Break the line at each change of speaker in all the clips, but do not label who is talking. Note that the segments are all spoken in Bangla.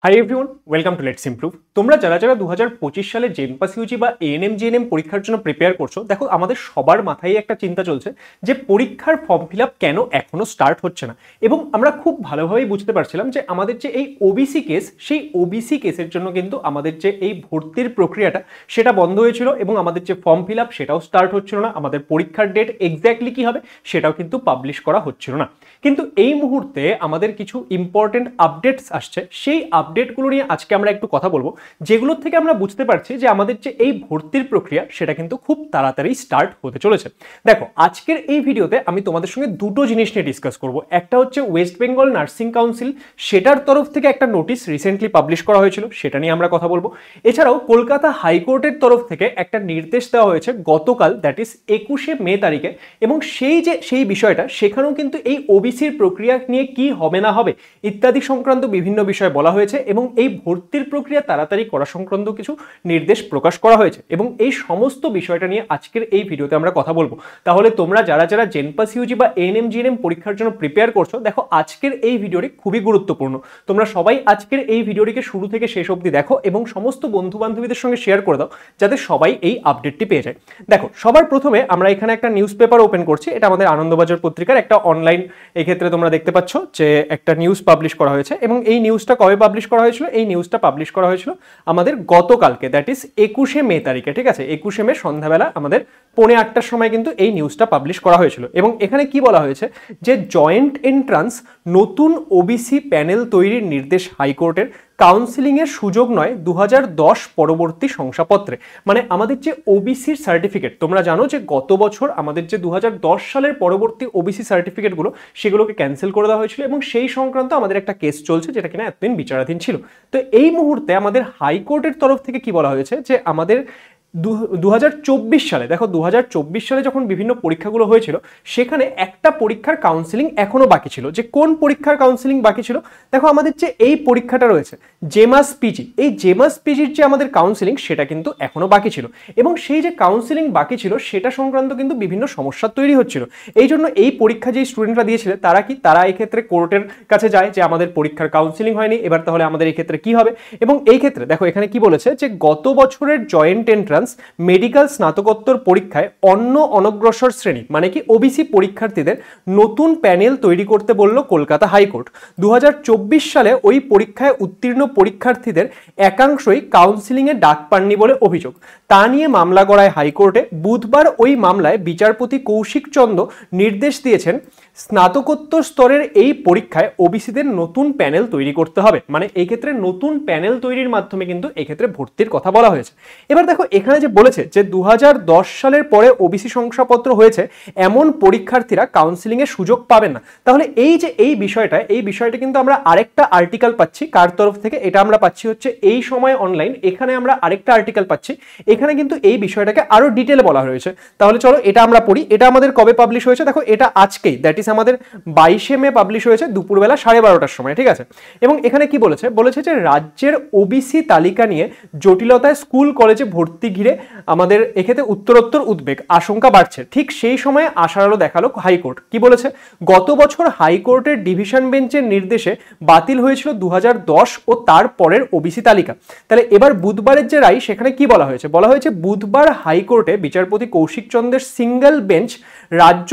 Hi everyone, welcome to let's improve. তোমরা যারা যারা 2025 সালে জেনপাস ইউজি বা এএনএম জিএনএম পরীক্ষার জন্য প্রিপেয়ার করছো, দেখো আমাদের সবার মাথায় একটা চিন্তা চলছে যে পরীক্ষার ফর্ম ফিল আপ কেন এখনো স্টার্ট হচ্ছে না। এবং আমরা খুব ভালোভাবেই বুঝতে পারছিলাম যে আমাদের যে এই ওবিসি কেস, সেই ওবিসি কেসের জন্য কিন্তু আমাদের যে এই ভর্তির প্রক্রিয়াটা সেটা বন্ধ হয়েছিল এবং আমাদের যে ফর্ম ফিল আপ সেটাও স্টার্ট হচ্ছিল না। আমাদের পরীক্ষার ডেট এক্স্যাক্টলি কি হবে সেটাও কিন্তু পাবলিশ করা হচ্ছিল না। কিন্তু এই মুহূর্তে আমাদের কিছু ইম্পর্টেন্ট আপডেটস আসছে, সেই আপডেটগুলো নিয়ে আজকে আমরা একটু কথা বলবো, যেগুলোর থেকে আমরা বুঝতে পারছি যে আমাদের যে এই ভর্তির প্রক্রিয়া সেটা কিন্তু খুব তাড়াতাড়ি স্টার্ট হতে চলেছে। দেখো, আজকের এই ভিডিওতে আমি তোমাদের সঙ্গে দুটো জিনিস নিয়ে ডিসকাস করব। একটা হচ্ছে ওয়েস্ট বেঙ্গল নার্সিং কাউন্সিল, সেটার তরফ থেকে একটা নোটিশ রিসেন্টলি পাবলিশ করা হয়েছিল, সেটা নিয়ে আমরা কথা বলবো। এছাড়াও কলকাতা হাইকোর্টের তরফ থেকে একটা নির্দেশ দেওয়া হয়েছে গতকাল, দ্যাট ইজ 21শে মে তারিখে, এবং সেই বিষয়টা সেখানেও কিন্তু এই ওবিসির প্রক্রিয়া নিয়ে কি হবে না হবে ইত্যাদি সংক্রান্ত বিভিন্ন বিষয় বলা হয়েছে এবং এই ভর্তির প্রক্রিয়া তাড়াতাড়ি করা সংক্রান্ত কিছু নির্দেশ প্রকাশ করা হয়েছে। এবং এই সমস্ত বিষয়টা নিয়ে আজকের এই ভিডিওতে আমরা কথা বলবো। তাহলে তোমরা যারা যারা জেনপাস ইউজি বা এএনএম জিএনএম পরীক্ষার জন্য প্রিপেয়ার করছো, দেখো আজকের এই ভিডিওটি খুবই গুরুত্বপূর্ণ। তোমরা সবাই আজকের এই ভিডিওটিকে শুরু থেকে শেষ অবধি দেখো এবং সমস্ত বন্ধু বান্ধবীদের সঙ্গে শেয়ার করে দাও যাতে সবাই এই আপডেটটি পেয়ে যায়। দেখো, সবার প্রথমে আমরা এখানে একটা নিউজ পেপার ওপেন করছি। এটা আমাদের আনন্দবাজার পত্রিকার একটা অনলাইন, এক্ষেত্রে তোমরা দেখতে পাচ্ছ যে একটা নিউজ পাবলিশ করা হয়েছে। এবং এই নিউজটা কবে পাবলিশ করা হয়েছিল? এই নিউজটা পাবলিশ করা হয়েছিল আমাদের গতকালকে, দ্যাট ইজ 21শে মে তারিখে। ঠিক আছে, 21শে মে সন্ধ্যাবেলা আমাদের 8:45টার সময় কিন্তু এই নিউজটা পাবলিশ করা হয়েছিল। এবং এখানে কি বলা হয়েছে যে জয়েন্ট এন্ট্রান্স নতুন ওবিসি প্যানেল তৈরির নির্দেশ হাইকোর্টের, কাউন্সিলিং এর সুযোগ নয় 2010 পরবর্তী শংসাপত্রে। মানে আমাদের যে ওবিসির সার্টিফিকেট, তোমরা জানো যে গত বছর আমাদের যে 2010 সালের পরবর্তী ওবিসি সার্টিফিকেটগুলো সেগুলোকে ক্যান্সেল করে দেওয়া হয়েছিল এবং সেই সংক্রান্ত আমাদের একটা কেস চলছে যেটা কিনা এতদিন বিচারাধীন ছিল। তো এই মুহূর্তে আমাদের হাইকোর্টের তরফ থেকে কি বলা হয়েছে যে আমাদের 2024 সালে, দেখো 2024 সালে যখন বিভিন্ন পরীক্ষাগুলো হয়েছিল সেখানে একটা পরীক্ষার কাউন্সিলিং এখনো বাকি ছিল। যে কোন পরীক্ষার কাউন্সিলিং বাকি ছিল? দেখো, আমাদের যে এই পরীক্ষাটা রয়েছে জেমাস পিজি, এই জেমাস পিজির যে আমাদের কাউন্সিলিং সেটা কিন্তু এখনো বাকি ছিল। এবং সেই যে কাউন্সিলিং বাকি ছিল সেটা সংক্রান্ত কিন্তু বিভিন্ন সমস্যা তৈরি হচ্ছিল। এই জন্য এই পরীক্ষা যে স্টুডেন্টরা দিয়েছিলেন তারা এই ক্ষেত্রে কোর্টের কাছে যায় যে আমাদের পরীক্ষার কাউন্সিলিং হয়নি, এবার তাহলে আমাদের এই ক্ষেত্রে কি হবে। এবং এই ক্ষেত্রে দেখো এখানে কি বলেছে যে গত বছরের জয়েন্ট এন্ট্রান্স মেডিকেল স্নাতকোত্তর পরীক্ষায় অন্য অনগ্রসর শ্রেণী মানে কি ওবিসি পরীক্ষার্থীদের নতুন প্যানেল তৈরি করতে বলল কলকাতা হাইকোর্ট। 2024 সালে ওই পরীক্ষায় উত্তীর্ণ পরীক্ষার্থীদের একাংশই কাউন্সিলিংয়ে ডাক পাননি বলে অভিযোগ। তা নিয়ে মামলা গড়ায় হাইকোর্টে। বুধবার ওই মামলায় বিচারপতি কৌশিক চন্দ্র নির্দেশ দিয়েছেন স্নাতকোত্তর স্তরের এই পরীক্ষায় ওবিসিদের নতুন প্যানেল তৈরি করতে হবে। মানে এই ক্ষেত্রে নতুন প্যানেল তৈরির মাধ্যমে কিন্তু এই ক্ষেত্রে ভর্তির কথা বলা হয়েছে। এবার দেখো এখানে যে বলেছে যে 2010 সালের পরে ওবিসি শংসাপত্র হয়েছে এমন পরীক্ষার্থীরা কাউন্সিলিং এর সুযোগ পাবেন না। তাহলে এই যে এই বিষয়টা কিন্তু আমরা আরেকটা আর্টিকেল পাচ্ছি। কার তরফ থেকে? এটা আমরা পাচ্ছি হচ্ছে এই সময় অনলাইন। এখানে আমরা আরেকটা আর্টিকেল পাচ্ছি, এখানে কিন্তু এই বিষয়টাকে আরো ডিটেলে বলা হয়েছে। তাহলে চলো এটা আমরা পড়ি। এটা আমাদের কবে পাবলিশ হয়েছে? দেখো এটা আজকেই, দ্যাট ইজ আমাদের 22শে মে পাবলিশ হয়েছে দুপুরবেলা 12:30টার সময়। ঠিক আছে, এবং এখানে কি বলেছে? বলেছে যে রাজ্যের ওবিসি তালিকা নিয়ে জটিলতায় স্কুল কলেজে ভর্তি ঘিরে আমাদের এক্ষেত্রে উত্তরোত্তর উদ্বেগ, আশঙ্কা বাড়ছে। ঠিক সেই সময়ে আশার আলো দেখালো হাইকোর্ট। কি বলেছে? গত বছর হাইকোর্টের ডিভিশন বেঞ্চের নির্দেশে বাতিল হয়েছিল 2010 ও তার পরের ওবিসি তালিকা। তাহলে এবার বুধবারের যে রায় সেখানে কি বলা হয়েছে? বলা হয়েছে বুধবার হাইকোর্টে বিচারপতি কৌশিক চন্দ্রের সিঙ্গেল বেঞ্চ রাজ্য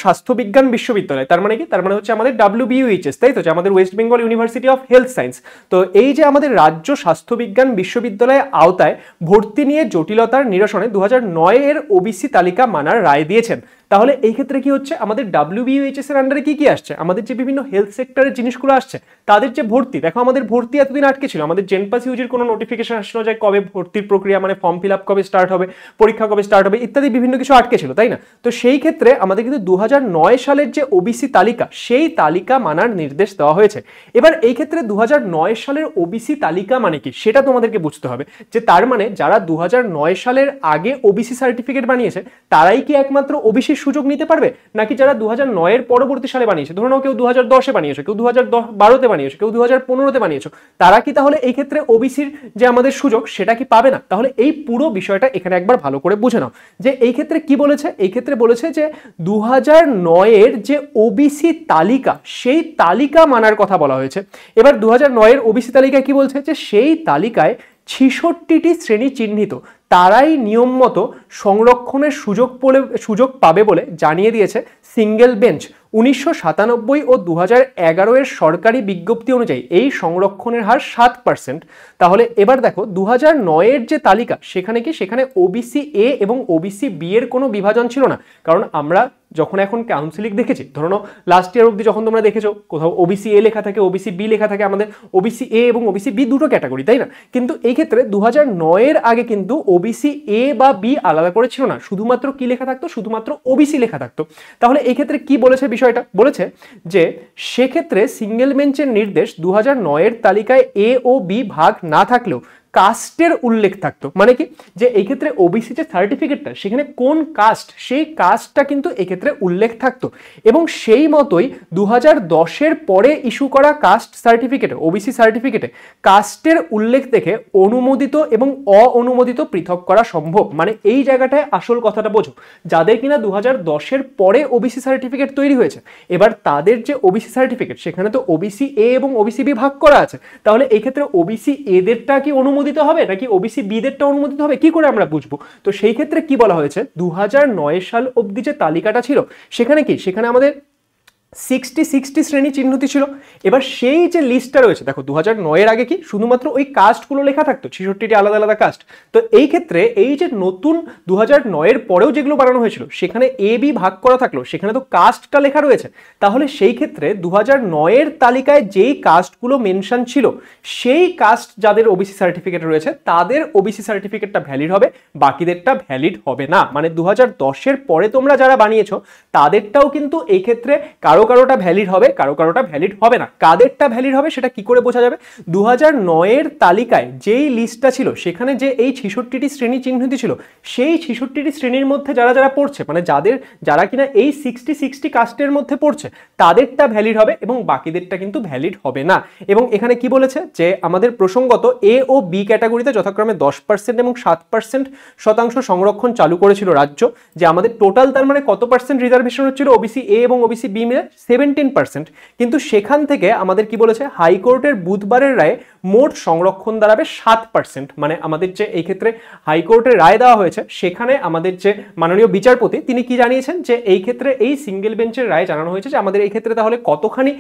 স্বাস্থ্যবিজ্ঞান বিশ্ববিদ্যালয়, তার মানে কি? তার মানে হচ্ছে আমাদের WBUHS, তাই তো, যে আমাদের West Bengal university of health science. তো এই যে আমাদের রাজ্য স্বাস্থ্যবিজ্ঞান বিশ্ববিদ্যালয়ের আওতায় ভর্তি নিয়ে জটিলতার নিরসনে 2009 এর ওবিসি তালিকা মানার রায় দিয়েছেন। তাহলে এই ক্ষেত্রে কি হচ্ছে? আমাদের WBUHS এর আন্ডারে কি আসছে? আমাদের যে বিভিন্ন হেলথ সেক্টরের জিনিসগুলো আসছে তাদের যে ভর্তি, দেখো আমাদের ভর্তি এতদিন আটকে ছিল। আমাদের জেনপাস ইউজির কোনো নোটিফিকেশন আসলো যে কবে ভর্তির প্রক্রিয়া, মানে ফর্ম ফিল আপ কবে স্টার্ট হবে, পরীক্ষা কবে স্টার্ট হবে ইত্যাদি বিভিন্ন কিছু আটকে ছিল, তাই না? তো সেই ক্ষেত্রে আমাদের কিন্তু 2009 সালের যে ওবিসি তালিকা সেই তালিকা মানার নির্দেশ দেওয়া হয়েছে। এবার এই ক্ষেত্রে 2009 সালের ওবিসি তালিকা মানে কি সেটা তোমাদেরকে বুঝতে হবে। যে তার মানে যারা 2009 সালের আগে ওবিসি সার্টিফিকেট বানিয়েছে তারাই কি একমাত্র ওবিসির সুযোগ নিতে পারবে, নাকি যারা 2009 এর পরবর্তী সালে বানিয়েছে, ধরুন কেউ 2010-এ বানিয়েছে, কেউ 2012-তে বানিয়েছে, কেউ 2015-তে বানিয়েছে, তারা কি তাহলে এই ক্ষেত্রে ওবিসির যে আমাদের সুযোগ সেটা কি পাবে না? তাহলে এই পুরো বিষয়টা এখানে একবার ভালো করে বুঝে নাও যে এই ক্ষেত্রে কি বলেছে। এই ক্ষেত্রে বলেছে যে 2009-এর যে ওবিসি তালিকা, সেই তালিকা মানার কথা বলা হয়েছে। এবার 2009-এর ওবিসি তালিকায় কি বলছে যে সেই তালিকায় 66টি শ্রেণী চিহ্নিত, তারাই নিয়ম মতো সংরক্ষণের সুযোগ পাবে বলে জানিয়ে দিয়েছে সিঙ্গেল বেঞ্চ। 1997 ও 2011-এর সরকারি বিজ্ঞপ্তি অনুযায়ী এই সংরক্ষণের হার 7%। তাহলে এবার দেখো 2009-এর যে তালিকা, সেখানে কি সেখানে ওবিসি এ এবং ওবিসি বি এর কোনো বিভাজন ছিল না। কারণ আমরা যখন এখন কাউন্সিলিং দেখেছি, ধরো লাস্ট ইয়ার অবধি যখন তোমরা দেখেছো কোথাও ওবিসি এ লেখা থাকে, ওবিসি বি লেখা থাকে, আমাদের ওবিসি এ এবং ওবিসি বি দুটো ক্যাটাগরি, তাই না? কিন্তু এই ক্ষেত্রে 2009-এর আগে কিন্তু ওবিসি এ বা বি আলাদা করে ছিল না, শুধুমাত্র কি লেখা থাকতো, শুধুমাত্র ওবিসি লেখা থাকতো। তাহলে এই ক্ষেত্রে কি বলেছে বিষয়টা, বলেছে যে সেক্ষেত্রে সিঙ্গেল বেঞ্চের নির্দেশ 2009-এর তালিকায় এ ও বি ভাগ না থাকলেও কাস্টের উল্লেখ থাকতো। মানে কি, যে এই ক্ষেত্রে ওবিসি যে সার্টিফিকেটটা, সেখানে কোন কাস্ট, সেই কাস্টটা কিন্তু এই ক্ষেত্রে উল্লেখ থাকতো। এবং সেই মতোই 2010-এর পরে ইস্যু করা কাস্ট সার্টিফিকেটে, ওবিসি সার্টিফিকেটে কাস্টের উল্লেখ দেখে অনুমোদিত এবং অঅনুমোদিত পৃথক করা সম্ভব। মানে এই জায়গাটায় আসল কথাটা বোঝো, যাদের কিনা 2010-এর পরে ওবিসি সার্টিফিকেট তৈরি হয়েছে, এবার তাদের যে ওবিসি সার্টিফিকেট, সেখানে তো ওবিসি এ এবং ওবিসি বি ভাগ করা আছে। তাহলে এই ক্ষেত্রে ওবিসি এদেরটা কি অনুমোদিত হবে নাকি ওবিসি বিদেরটা অনুমোদিত হবে, কি করে আমরা বুঝবো? তো সেই ক্ষেত্রে কি বলা হয়েছে, 2009 সাল অবধি যে তালিকাটা ছিল, সেখানে কি সেখানে আমাদের 60 শ্রেণী চিহ্নিত ছিল। এবার সেই যে লিস্টটা রয়েছে, দেখো 2009-এর আগে কি শুধুমাত্র ওই কাস্টগুলো লেখা থাকতো, 66টি আলাদা আলাদা কাস্ট। তো এই ক্ষেত্রে এই যে নতুন 2009-এর পরেও যেগুলো বানানো হয়েছিল, সেখানে এ বি ভাগ করা থাকলো, সেখানে তো কাস্টটা লেখা রয়েছে। তাহলে সেই ক্ষেত্রে 2009-এর তালিকায় যেই কাস্টগুলো মেনশন ছিল, সেই কাস্ট যাদের ওবিসি সার্টিফিকেট রয়েছে, তাদের ওবিসি সার্টিফিকেটটা ভ্যালিড হবে, বাকিদেরটা ভ্যালিড হবে না। মানে 2010-এর পরে তোমরা যারা বানিয়েছো, তাদেরটাও কিন্তু এই ক্ষেত্রে কারোটা ভ্যালিড হবে, কারোটা ভ্যালিড হবে না। কাদেরটা ভ্যালিড হবে সেটা কি করে বোঝা যাবে? 2009-এর তালিকায় যেই লিস্টটা ছিল, সেখানে যে এই 66টি শ্রেণী চিহ্নিত ছিল, সেই 66টি শ্রেণীর মধ্যে যারা যারা পড়ছে, মানে যারা কিনা এই 60 কাস্টের মধ্যে পড়ছে, তাদেরটা ভ্যালিড হবে এবং বাকিদেরটা কিন্তু ভ্যালিড হবে না। এবং এখানে কি বলেছে যে আমাদের প্রসঙ্গত এ ও বি ক্যাটাগরিতে যথাক্রমে 10% এবং 7% শতাংশ সংরক্ষণ চালু করেছিল রাজ্য। যে আমাদের টোটাল তার মানে কত পার্সেন্ট রিজার্ভেশন হচ্ছিল ওবিসি এ এবং ওবিসি বি মিলে 17%। কিন্তু সেখান থেকে আমাদের কি বলেছে, হাইকোর্টের বুধবারের রায়ে মোট সংরক্ষণ দাঁড়াবে 7%। মানে আমাদের যে এই ক্ষেত্রে হাইকোর্টের রায় দেওয়া হয়েছে, সেখানে আমাদের যে মাননীয় বিচারপতি, তিনি কি জানিয়েছেন যে এই ক্ষেত্রে এই সিঙ্গেল বেঞ্চের রায় জানানো হয়েছে যে আমাদের এই ক্ষেত্রে তাহলে কতখানি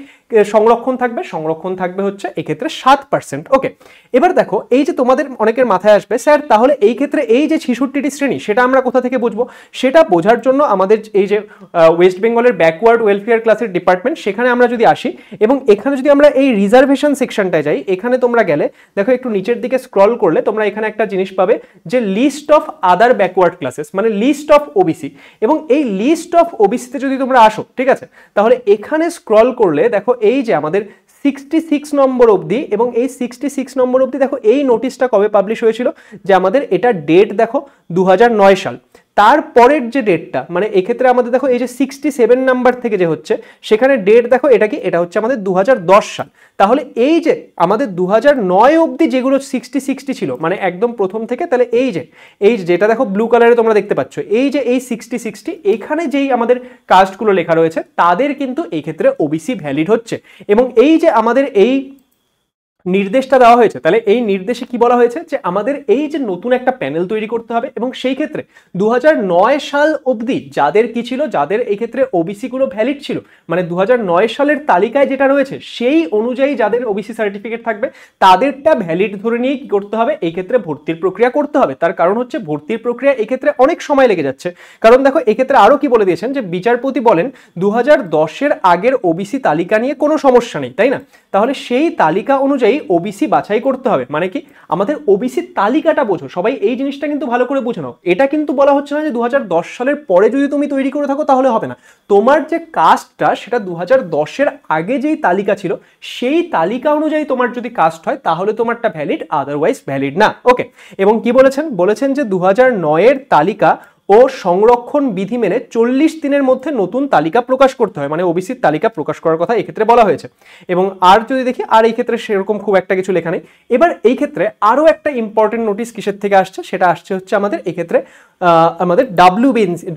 সংরক্ষণ থাকবে, সংরক্ষণ থাকবে হচ্ছে এই ক্ষেত্রে 7%। ওকে, এবার দেখো এই যে তোমাদের অনেকের মাথায় আসবে, স্যার তাহলে এই ক্ষেত্রে এই যে 66টি শ্রেণী, সেটা আমরা কোথা থেকে বুঝবো? সেটা বোঝার জন্য আমাদের এই যে ওয়েস্ট বেঙ্গলের ব্যাকওয়ার্ড ওয়েলফেয়ার ক্লাসের ডিপার্টমেন্ট, সেখানে আমরা যদি আসি এবং এখানে যদি আমরা এই রিজার্ভেশন সেকশনটায় যাই, এখানে তোমরা গেলে দেখো একটু নিচের দিকে স্ক্রল করলে তোমরা এখানে একটা জিনিস পাবে যে list of other backward classes, মানে লিস্ট অফ ওবিসি। এবং এই লিস্ট অফ ওবিসিতে যদি তোমরা আসো, ঠিক আছে, তাহলে এখানে স্ক্রল করলে দেখো এই যে আমাদের 66 নম্বর অবধি, এবং এই 66 নম্বর অবধি দেখো এই নোটিশটা কবে পাবলিশ হয়েছিল, যে আমাদের এটা ডেট দেখো 2009 সাল। তারপরের যে ডেটটা, মানে এক্ষেত্রে আমাদের দেখো এই যে 67 নাম্বার থেকে যে হচ্ছে, সেখানে ডেট দেখো এটা কি, এটা হচ্ছে আমাদের 2010 সাল। তাহলে এই যে আমাদের 2009 অবধি যেগুলো 60 ছিল, মানে একদম প্রথম থেকে, তাহলে এই যে যেটা দেখো ব্লু কালারে তোমরা দেখতে পাচ্ছ, এই যে এই 60 এখানে যেই আমাদের কাস্টগুলো লেখা রয়েছে, তাদের কিন্তু এই ক্ষেত্রে ওবিসি ভ্যালিড হচ্ছে। এবং এই যে আমাদের এই নির্দেশটা দেওয়া হয়েছে, তাহলে এই নির্দেশে কি বলা হয়েছে, যে আমাদের এই যে নতুন একটা প্যানেল তৈরি করতে হবে, এবং সেই ক্ষেত্রে 2009 সাল অবধি যাদের কি ছিল, যাদের এই ক্ষেত্রে ওবিসি গুলো ভ্যালিড ছিল, মানে 2009 সালের তালিকায় যেটা রয়েছে, সেই অনুযায়ী যাদের ওবিসি সার্টিফিকেট থাকবে, তাদেরটা ভ্যালিড ধরে নিয়ে কি করতে হবে, এই ক্ষেত্রে ভর্তির প্রক্রিয়া করতে হবে। তার কারণ হচ্ছে ভর্তির প্রক্রিয়া এই ক্ষেত্রে অনেক সময় লেগে যাচ্ছে। কারণ দেখো এই ক্ষেত্রে আরো কি বলে দিয়েছেন, যে বিচারপতি বলেন 2010-এর আগের ওবিসি তালিকা নিয়ে কোনো সমস্যা নেই, তাই না? তাহলে সেই তালিকা অনুযায়ী ওবিসি বাছাই করতে হবে। মানে কি, আমাদের ওবিসি তালিকাটা বোঝো, সবাই এই জিনিসটা কিন্তু ভালো করে বুঝে নাও। এটা কিন্তু বলা হচ্ছে না যে 2010 সালের পরে যদি তুমি তৈরি করে থাকো তাহলে হবে না। তোমার যে কাস্টটা, সেটা 2010-এর আগে যেই তালিকা ছিল, সেই তালিকা অনুযায়ী তোমার যদি কাস্ট হয়, তাহলে তোমারটা ভ্যালিড, আদারওয়াইজ ভ্যালিড না। ওকে, এবং কি বলেছেন যে 2009-এর তালিকা ও সংরক্ষণ বিধি মেনে 40 দিনের মধ্যে নতুন তালিকা প্রকাশ করতে হয়, মানে ওবিসির তালিকা প্রকাশ করার কথা এই ক্ষেত্রে বলা হয়েছে। এবং আর যদি দেখি, আর এই ক্ষেত্রে সেরকম খুব একটা কিছু লেখা নেই। এবার এই ক্ষেত্রে আরো একটা ইম্পর্টেন্ট নোটিশ কিসের থেকে আসছে, সেটা আসছে হচ্ছে আমাদের এই ক্ষেত্রে আমাদের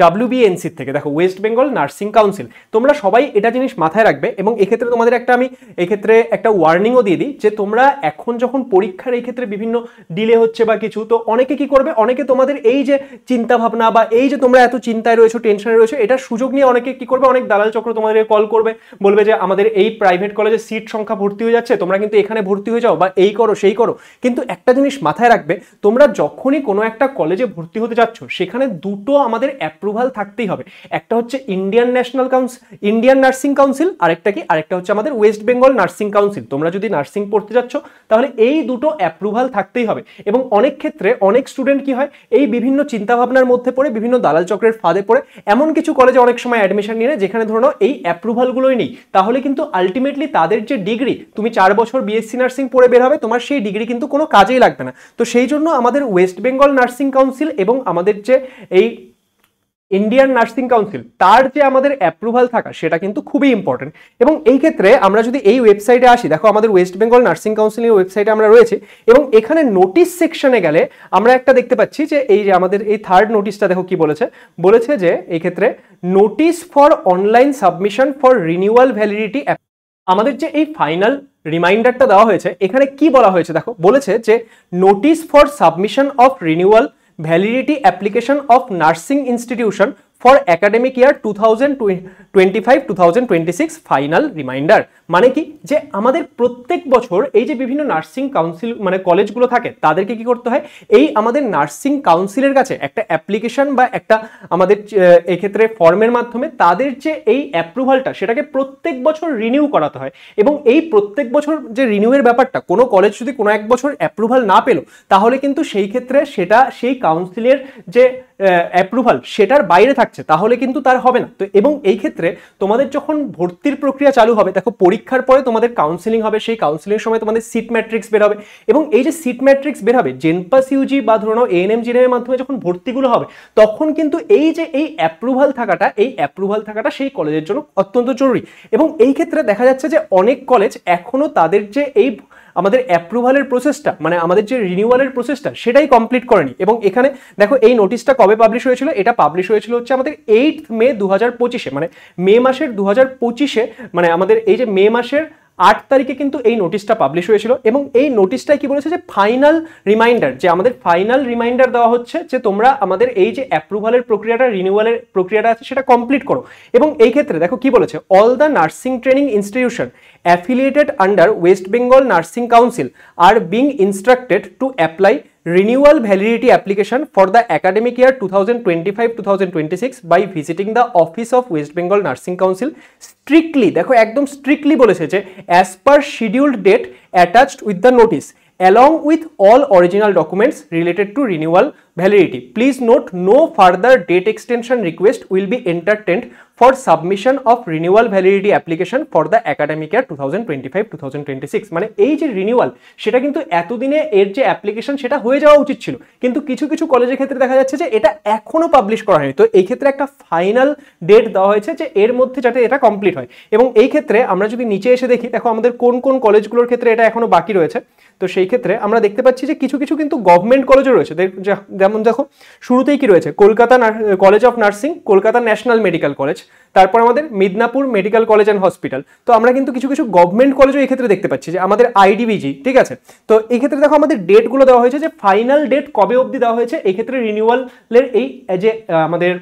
ডাব্লিউবিএনসি থেকে। দেখো, ওয়েস্ট বেঙ্গল নার্সিং কাউন্সিল, তোমরা সবাই এটা জিনিস মাথায় রাখবে। এবং এক্ষেত্রে তোমাদের আমি এক্ষেত্রে একটা ওয়ার্নিংও দিয়ে দিই, যে তোমরা এখন যখন পরীক্ষার এই ক্ষেত্রে বিভিন্ন ডিলে হচ্ছে বা কিছু, তো অনেকে কি করবে, অনেকে তোমাদের এই যে চিন্তা ভাবনা বা এই যে তোমরা এত চিন্তায় রয়েছো, টেনশনে রয়েছো, এটা সুযোগ নিয়ে অনেকে কি করবে, অনেক দালাল চক্র তোমাদের কল করবে, বলবে যে আমাদের এই প্রাইভেট কলেজে সিট সংখ্যা ভর্তি হয়ে যাচ্ছে, তোমরা কিন্তু এখানে ভর্তি হয়ে যাও বা এই করো সেই করো। কিন্তু একটা জিনিস মাথায় রাখবে, তোমরা যখনই কোনো একটা কলেজে ভর্তি হতে যাচ্ছ, সেখানে দুটো আমাদের অ্যাপ্রুভাল থাকতেই হবে। একটা হচ্ছে ইন্ডিয়ান নার্সিং কাউন্সিল, আরেকটা হচ্ছে আমাদের ওয়েস্ট বেঙ্গল নার্সিং কাউন্সিল। তোমরা যদি নার্সিং পড়তে যাচ্ছ, তাহলে এই দুটো অ্যাপ্রুভাল থাকতেই হবে। এবং অনেক ক্ষেত্রে অনেক স্টুডেন্ট কি হয়, এই বিভিন্ন চিন্তাভাবনার মধ্যে পড়ে, বিভিন্ন দালাল চক্রের ফাঁদে পড়ে এমন কিছু কলেজে অনেক সময় অ্যাডমিশন নিয়ে নেয়, যেখানে ধরো এই অ্যাপ্রুভালগুলোই নেই। তাহলে কিন্তু আলটিমেটলি তাদের যে ডিগ্রি, তুমি 4 বছর বিএসসি নার্সিং পড়ে বের হবে, তোমার সেই ডিগ্রি কিন্তু কোনো কাজেই লাগবে না। তো সেই জন্য আমাদের ওয়েস্ট বেঙ্গল নার্সিং কাউন্সিল এবং আমাদের যে এই ইন্ডিয়ান নার্সিং কাউন্সিল, তার যে আমাদের অ্যাপ্রুভাল থাকা, সেটা কিন্তু খুবই ইম্পর্টেন্ট। এবং এই ক্ষেত্রে আমরা যদি এই ওয়েবসাইটে আসি, দেখো আমাদের ওয়েস্ট বেঙ্গল নার্সিং কাউন্সিলের ওয়েবসাইটে আমরা রয়েছে, এবং এখানে নোটিশ সেকশনে গেলে আমরা একটা দেখতে পাচ্ছি যে এই যে আমাদের এই থার্ড নোটিশটা দেখো কি বলেছে যে এই ক্ষেত্রে notice for online submission for renewal validity. আমাদের যে এই ফাইনাল রিমাইন্ডারটা দেওয়া হয়েছে, এখানে কি বলা হয়েছে দেখো, বলেছে যে notice for submission of renewal validity application of nursing institution for academic year 2025-2026 final reminder. মানে কি, যে আমাদের প্রত্যেক বছর এই যে বিভিন্ন নার্সিং কাউন্সিল মানে কলেজগুলো থাকে, তাদেরকে কি করতে হয়, এই আমাদের নার্সিং কাউন্সিলের কাছে একটা অ্যাপ্লিকেশন বা একটা আমাদের এই ক্ষেত্রে ফর্মের মাধ্যমে তাদের যে এই অ্যাপ্রুভালটা, সেটাকে প্রত্যেক বছর রিনিউ করাতে হয়। এবং এই প্রত্যেক বছর যে রিনিউয়ের ব্যাপারটা, কোনো কলেজ যদি কোনো এক বছর অ্যাপ্রুভাল না পেল, তাহলে কিন্তু সেই ক্ষেত্রে সেটা সেই কাউন্সিলের যে অ্যাপ্রুভাল, সেটার বাইরে থাকছে, তাহলে কিন্তু তার হবে না। তো এবং এই ক্ষেত্রে তোমাদের যখন ভর্তির প্রক্রিয়া চালু হবে, দেখো পরীক্ষার পরে তোমাদের কাউন্সিলিং হবে, সেই কাউন্সিলিংয়ের সময় তোমাদের সিট ম্যাট্রিক্স বের হবে। এবং এই যে সিট ম্যাট্রিক্স বের হবে, জেনপাস ইউজি বা ধরো এএনএম জিএনএম এর মাধ্যমে যখন ভর্তিগুলো হবে, তখন কিন্তু এই যে এই অ্যাপ্রুভাল থাকাটা সেই কলেজের জন্য অত্যন্ত জরুরি। এবং এই ক্ষেত্রে দেখা যাচ্ছে যে অনেক কলেজ এখনো তাদের যে এই আমাদের অ্যাপ্রুভালের প্রসেসটা, মানে আমাদের যে রিনিউয়ালের প্রসেসটা, সেটাই কমপ্লিট করেনি। এবং এখানে দেখো এই নোটিশটা কবে পাবলিশ হয়েছিল, এটা পাবলিশ হয়েছিল হচ্ছে আমাদের 8 মে 2025-এ, মানে মে মাসের 2025-এ, মানে আমাদের এই যে মে মাসের 8 তারিখে কিন্তু এই নোটিশটা পাবলিশ হয়েছিল। এবং এই নোটিশটায় কি বলেছে, যে ফাইনাল রিমাইন্ডার, যে আমাদের ফাইনাল রিমাইন্ডার দেওয়া হচ্ছে যে তোমরা আমাদের এই যে অ্যাপ্রুভালের প্রক্রিয়াটা, রিনিউয়ালের প্রক্রিয়াটা আছে, সেটা কমপ্লিট করো। এবং এই ক্ষেত্রে দেখো কি বলেছে, all the nursing training institution affiliated under West Bengal Nursing Council are being instructed to apply renewal validity application for the academic year 2025-2026 by visiting the office of West Bengal Nursing Council strictly, দেখো একদম স্ট্রিক্টলি বলেছে যে as per scheduled date attached with the notice along with all original documents related to renewal validity. Please note, no further date extension request will be entertained for submission of renewal validity application for the academic year 2025-2026. মানে এই যে রিনিউয়াল, সেটা কিন্তু এতদিনে এর যে অ্যাপ্লিকেশন, সেটা হয়ে যাওয়া উচিত ছিল, কিন্তু কিছু কিছু কলেজের ক্ষেত্রে দেখা যাচ্ছে যে এটা এখনো পাবলিশ করা হয়নি। তো এই ক্ষেত্রে একটা ফাইনাল ডেট দেওয়া হয়েছে যে এর মধ্যে যাতে এটা কমপ্লিট হয়। এবং এই ক্ষেত্রে আমরা যদি নিচে এসে দেখি, দেখো আমাদের কোন কোন কলেজগুলোর ক্ষেত্রে এটা এখনো বাকি রয়েছে। তো সেই ক্ষেত্রে আমরা দেখতে পাচ্ছি যে কিছু কিছু কিন্তু গভর্নমেন্ট কলেজও রয়েছে। যেমন দেখো শুরুতেই কি রয়েছে, Kolkata college of nursing, Kolkata national medical college, তারপর আমাদের Midnapore medical college and hospital. তো আমরা কিন্তু কিছু কিছু গভর্নমেন্ট কলেজও এই ক্ষেত্রে দেখতে পাচ্ছি, যে আমাদের আইডিবিজি, ঠিক আছে। তো এই ক্ষেত্রে দেখো আমাদের ডেটগুলো দেওয়া হয়েছে, যে ফাইনাল ডেট কবে অবধি দেওয়া হয়েছে এই ক্ষেত্রে রিনিউয়ালের এই যে আমাদের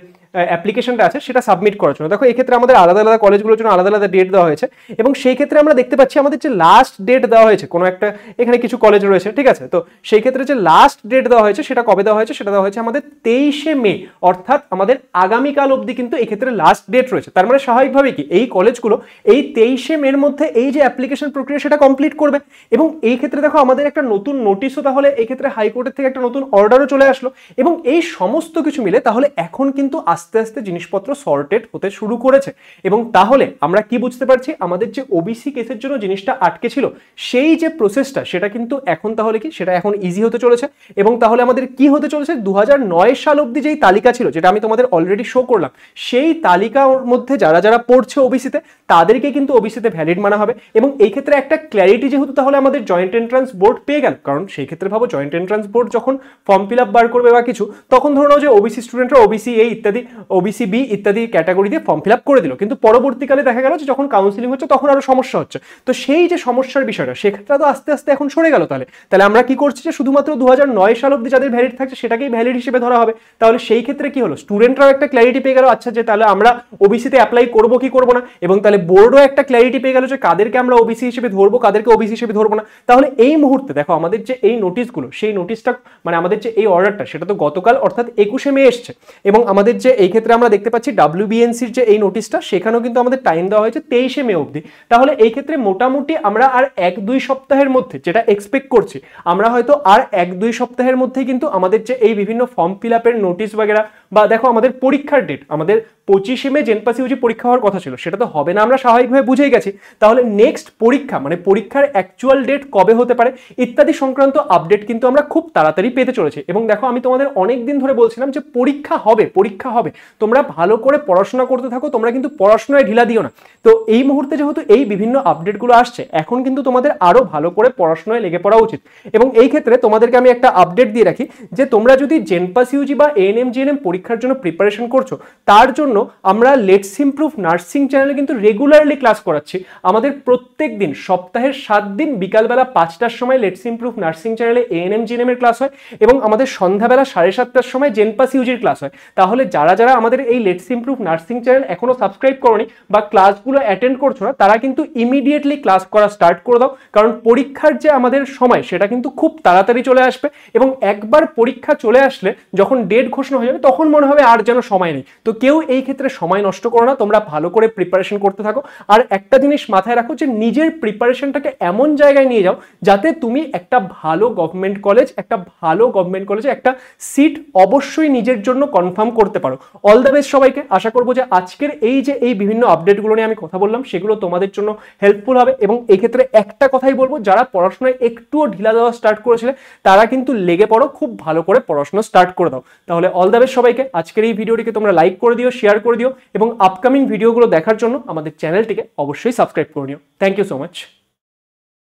অ্যাপ্লিকেশনটা আছে, সেটা সাবমিট করার জন্য। দেখো এই ক্ষেত্রে আমাদের আলাদা আলাদা কলেজগুলোর জন্য আলাদা আলাদা ডেট দেওয়া হয়েছে। এবং সেই ক্ষেত্রে আমরা দেখতে পাচ্ছি আমাদের যে লাস্ট ডেট দেওয়া হয়েছে, কোনো একটা এখানে কিছু কলেজ রয়েছে, ঠিক আছে। তো সেই ক্ষেত্রে যে লাস্ট ডেট দেওয়া হয়েছে, সেটা কবে দেওয়া হয়েছে, সেটা দেওয়া হয়েছে আমাদের 23শে মে, অর্থাৎ আমাদের আগামীকাল অবধি কিন্তু এই ক্ষেত্রে লাস্ট ডেট রয়েছে। তার মানে স্বাভাবিকভাবে কি এই কলেজগুলো এই 23শে মের মধ্যে এই যে অ্যাপ্লিকেশন প্রক্রিয়া, সেটা কমপ্লিট করবে। এবং এই ক্ষেত্রে দেখো আমাদের একটা নতুন নোটিশও, তাহলে এই ক্ষেত্রে হাইকোর্টের থেকে একটা নতুন অর্ডারও চলে আসলো। এবং এই সমস্ত কিছু মিলে তাহলে এখন কিন্তু আস্তে আস্তে আস্তে জিনিসপত্র সর্টেড হতে শুরু করেছে। এবং তাহলে আমরা কি বুঝতে পারছি, আমাদের যে ওবিসি কেসের জন্য জিনিসটা আটকে ছিল সেই যে প্রসেসটা সেটা কিন্তু এখন তাহলে কি সেটা এখন ইজি হতে চলেছে। এবং তাহলে আমাদের কি হতে চলেছে, 2009 সাল অবধি যেই তালিকা ছিল যেটা আমি তোমাদের অলরেডি শো করলাম, সেই তালিকার মধ্যে যারা যারা পড়ছে ওবিসিতে তাদেরকে কিন্তু ওবিসিতে ভ্যালিড মানা হবে। এবং এই ক্ষেত্রে একটা ক্ল্যারিটি যেহেতু তাহলে আমাদের জয়েন্ট এন্ট্রান্স বোর্ড পেয়ে গেল, কারণ সেই ক্ষেত্রে ভাবো জয়েন্ট এন্ট্রান্স বোর্ড যখন ফর্ম ফিল আপ বার করবে বা কিছু, তখন ধরে নাও যে ওবিসি স্টুডেন্টরা ওবিসি এ ইত্যাদি ওবিসি বি ইত্যাদি ক্যাটাগরি দিয়ে ফর্ম ফিল আপ করে দিল, কিন্তু পরবর্তীকালে দেখা গেল যে যখন কাউন্সিলিং হচ্ছে তখন আরো সমস্যা হচ্ছে। তো সেই যে সমস্যার বিষয়টা সেক্ষেত্রে তো আস্তে আস্তে এখন সরে গেল। তাহলে আমরা কি করছি যে শুধুমাত্র 2009 সাল অবধি যাদের ভ্যালিড থাকছে সেটাকেই ভ্যালিড হিসেবে ধরা হবে। তাহলে সেই ক্ষেত্রে কি হলো, স্টুডেন্টরাও একটা ক্ল্যারিটি পেয়ে গেল, আচ্ছা যে তাহলে আমরা ওবিসিতে অ্যাপ্লাই করবো কি করবো না, এবং তাহলে বোর্ডও একটা ক্ল্যারিটি পেয়ে গেল যে কাদেরকে আমরা ওবিসি হিসেবে ধরবো কাদেরকে ওবিসি হিসেবে ধরবো না। তাহলে এই মুহূর্তে দেখো আমাদের যে এই নোটিশগুলো, সেই নোটিশটা মানে আমাদের যে এই অর্ডারটা সেটা তো গতকাল অর্থাৎ 21শে মে এসছে। এবং আমাদের যে এই ক্ষেত্রে আমরা দেখতে পাচ্ছি WBNCর যে এই নোটিশটা সেখানেও কিন্তু আমাদের টাইম দেওয়া হয়েছে 23শে মে অবধি। তাহলে এই ক্ষেত্রে মোটামুটি আমরা আর 1-2 সপ্তাহের মধ্যে যেটা এক্সপেক্ট করছি, আমরা হয়তো আর 1-2 সপ্তাহের মধ্যে কিন্তু আমাদের যে এই বিভিন্ন ফর্ম ফিল আপের নোটিশ বাগেরা বা দেখো আমাদের পরীক্ষার ডেট, আমাদের 25শে মে জেনপাস ইউজি পরীক্ষা হওয়ার কথা ছিল, সেটা তো হবে না আমরা স্বাভাবিকভাবে বুঝেই গেছি। তাহলে নেক্সট পরীক্ষা মানে পরীক্ষার অ্যাকচুয়াল ডেট কবে হতে পারে ইত্যাদি সংক্রান্ত আপডেট কিন্তু আমরা খুব তাড়াতাড়ি পেতে চলেছি। এবং দেখো আমি তোমাদের অনেক দিন ধরে বলছিলাম যে পরীক্ষা হবে, তোমরা ভালো করে পড়াশোনা করতে থাকো, তোমরা কিন্তু পড়াশোনায় ঢিলা দিও না। তো এই মুহূর্তে যেহেতু এই বিভিন্ন আপডেটগুলো আসছে, এখন কিন্তু তোমাদের আরো ভালো করে পড়াশোনায় লেগে পড়া উচিত। এবং এই ক্ষেত্রে তোমাদেরকে আমি একটা আপডেট দিয়ে রাখি যে তোমরা যদি জেনপাস ইউজি বা এএনএম জিএনএম পরীক্ষার জন্য প্রিপারেশন করছো, তার জন্য আমরা লেটস ইমপ্রুভ নার্সিং চ্যানেলে কিন্তু রেগুলারলি ক্লাস করাচ্ছি। আমাদের প্রত্যেক দিন সপ্তাহের 7 দিন বিকালবেলা 5টার সময় লেটস ইমপ্রুভ নার্সিং চ্যানেলে এএনএম জিএনএম এর ক্লাস হয়, এবং আমাদের সন্ধ্যাবেলা 7:30টার সময় জেনপাস ইউজির ক্লাস হয়। তাহলে যারা যারা আমাদের এই লেটস ইমপ্রুভ নার্সিং চ্যানেল এখনো সাবস্ক্রাইব করোনি বা ক্লাসগুলো অ্যাটেন্ড করছো না, তারা কিন্তু ইমিডিয়েটলি ক্লাস করা স্টার্ট করে দাও, কারণ পরীক্ষার যে আমাদের সময় সেটা কিন্তু খুব তাড়াতাড়ি চলে আসবে। এবং একবার পরীক্ষা চলে আসলে যখন ডেট ঘোষণা হয়ে যাবে তখন মনে হবে আর যেন সময় নেই। তো কেউ এই ক্ষেত্রে সময় নষ্ট করো না, তোমরা ভালো করে প্রিপারেশন করতে থাকো। আর একটা জিনিস মাথায় রাখো যে নিজের প্রিপারেশনটাকে এমন জায়গায় নিয়ে যাও যাতে তুমি একটা ভালো গভর্নমেন্ট কলেজে একটা সিট অবশ্যই নিজের জন্য কনফার্ম করতে পারো। অল দ্য বেস্ট সবাইকে। আশা করবো যে আজকের এই বিভিন্ন আপডেটগুলো নিয়ে আমি কথা বললাম সেগুলো তোমাদের জন্য হেল্পফুল হবে। এবং এই ক্ষেত্রে একটা কথাই বলবো, যারা পড়াশোনায় একটুও ঢিলা দেওয়া স্টার্ট করেছিলে তারা কিন্তু লেগে পড়ো, খুব ভালো করে পড়াশোনা স্টার্ট করে দাও। তাহলে অল দ্য বেস্ট সবাইকে। আজকের এই ভিডিওটিকে তোমরা লাইক করে দিও, শেয়ার করে দিও, এবং আপকামিং ভিডিওগুলো দেখার জন্য আমাদের চ্যানেলটিকে অবশ্যই সাবস্ক্রাইব করে নিও। Thank you so much.